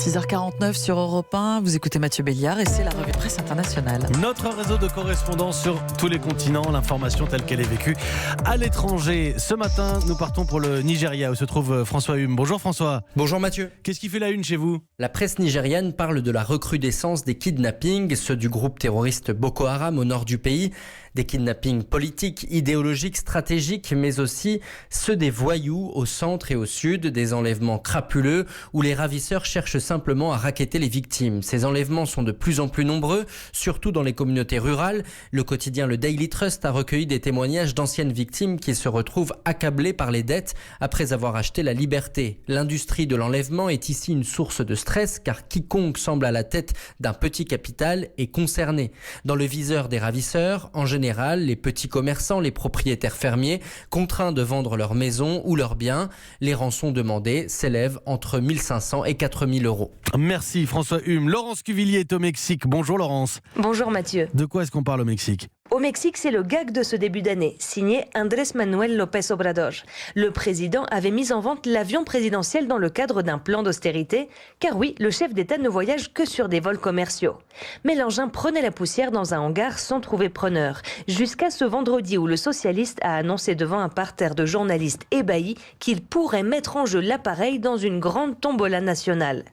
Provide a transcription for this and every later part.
6h49 sur Europe 1, vous écoutez Mathieu Béliard et c'est la revue de presse internationale. Notre réseau de correspondants sur tous les continents, l'information telle qu'elle est vécue à l'étranger. Ce matin, nous partons pour le Nigeria où se trouve François Hume. Bonjour François. Bonjour Mathieu. Qu'est-ce qui fait la une chez vous ? La presse nigériane parle de la recrudescence des kidnappings, ceux du groupe terroriste Boko Haram au nord du pays. Des kidnappings politiques, idéologiques, stratégiques, mais aussi ceux des voyous au centre et au sud, des enlèvements crapuleux où les ravisseurs cherchent simplement à racketter les victimes. Ces enlèvements sont de plus en plus nombreux, surtout dans les communautés rurales. Le quotidien Le Daily Trust a recueilli des témoignages d'anciennes victimes qui se retrouvent accablées par les dettes après avoir acheté la liberté. L'industrie de l'enlèvement est ici une source de stress car quiconque semble à la tête d'un petit capital est concerné. Dans le viseur des ravisseurs, en général, les petits commerçants, les propriétaires fermiers, contraints de vendre leur maison ou leurs biens. Les rançons demandées s'élèvent entre 1 500 et 4 000 euros. Merci François Hume. Laurence Cuvillier est au Mexique. Bonjour Laurence. Bonjour Mathieu. De quoi est-ce qu'on parle au Mexique ? Au Mexique, c'est le gag de ce début d'année, signé Andrés Manuel López Obrador. Le président avait mis en vente l'avion présidentiel dans le cadre d'un plan d'austérité, car oui, le chef d'État ne voyage que sur des vols commerciaux. Mais l'engin prenait la poussière dans un hangar sans trouver preneur, jusqu'à ce vendredi où le socialiste a annoncé devant un parterre de journalistes ébahis qu'il pourrait mettre en jeu l'appareil dans une grande tombola nationale.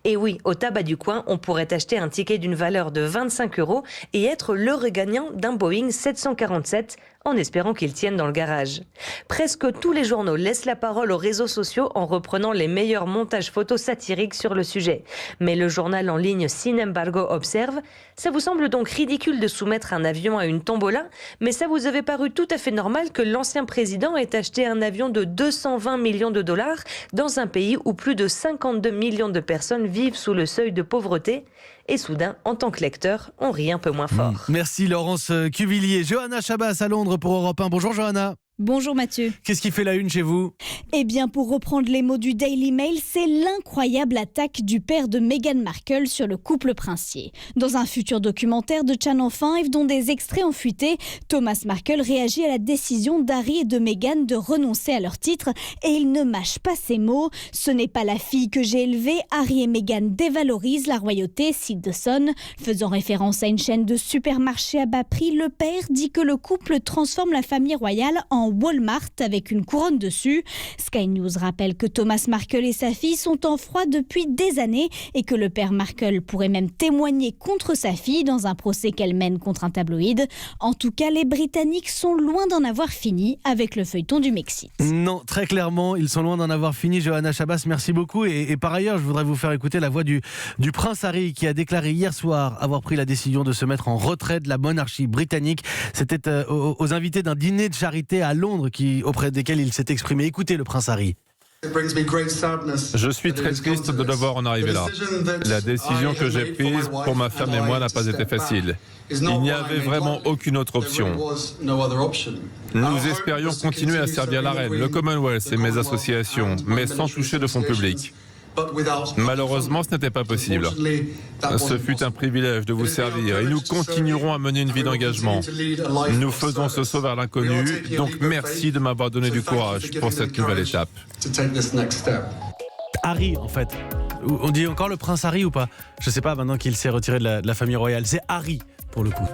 Et oui, au tabac du coin, on pourrait acheter un ticket d'une valeur de 25 € et être l'heureux gagnant d'un Boeing 747 en espérant qu'il tienne dans le garage. Presque tous les journaux laissent la parole aux réseaux sociaux en reprenant les meilleurs montages photos satiriques sur le sujet. Mais le journal en ligne Sin Embargo observe « Ça vous semble donc ridicule de soumettre un avion à une tombola, mais ça vous avait paru tout à fait normal que l'ancien président ait acheté un avion de 220 millions de dollars dans un pays où plus de 52 millions de personnes vivent sous le seuil de pauvreté ?» Et soudain, en tant que lecteur, on rit un peu moins fort. Merci Laurence Cuvillier. Johanna Chabas à Londres pour Europe 1. Bonjour Johanna. Bonjour Mathieu. Qu'est-ce qui fait la une chez vous ? Eh bien, pour reprendre les mots du Daily Mail, c'est l'incroyable attaque du père de Meghan Markle sur le couple princier. Dans un futur documentaire de Channel 5 dont des extraits ont fuité, Thomas Markle réagit à la décision d'Harry et de Meghan de renoncer à leur titre et il ne mâche pas ses mots. « Ce n'est pas la fille que j'ai élevée, Harry et Meghan dévalorisent la royauté », cite The Sun. Faisant référence à une chaîne de supermarchés à bas prix, le père dit que le couple transforme la famille royale en Walmart avec une couronne dessus. Sky News rappelle que Thomas Markle et sa fille sont en froid depuis des années et que le père Markle pourrait même témoigner contre sa fille dans un procès qu'elle mène contre un tabloïd. En tout cas, les Britanniques sont loin d'en avoir fini avec le feuilleton du Mexique. Non, très clairement, ils sont loin d'en avoir fini. Johanna Chabas, merci beaucoup. Et par ailleurs, je voudrais vous faire écouter la voix du prince Harry qui a déclaré hier soir avoir pris la décision de se mettre en retrait de la monarchie britannique. C'était aux invités d'un dîner de charité à Londres auprès desquels il s'est exprimé. Écoutez le prince Harry. Je suis très triste de devoir en arriver là. La décision que j'ai prise pour ma femme et moi n'a pas été facile. Il n'y avait vraiment aucune autre option. Nous espérions continuer à servir la reine, le Commonwealth et mes associations, mais sans toucher de fonds publics. Malheureusement, ce n'était pas possible. Ce fut un privilège de vous servir et nous continuerons à mener une vie d'engagement. Nous faisons ce saut vers l'inconnu, donc merci de m'avoir donné du courage pour cette nouvelle étape. Harry, en fait. On dit encore le prince Harry ou pas ? Je ne sais pas maintenant qu'il s'est retiré de la famille royale. C'est Harry, pour le coup.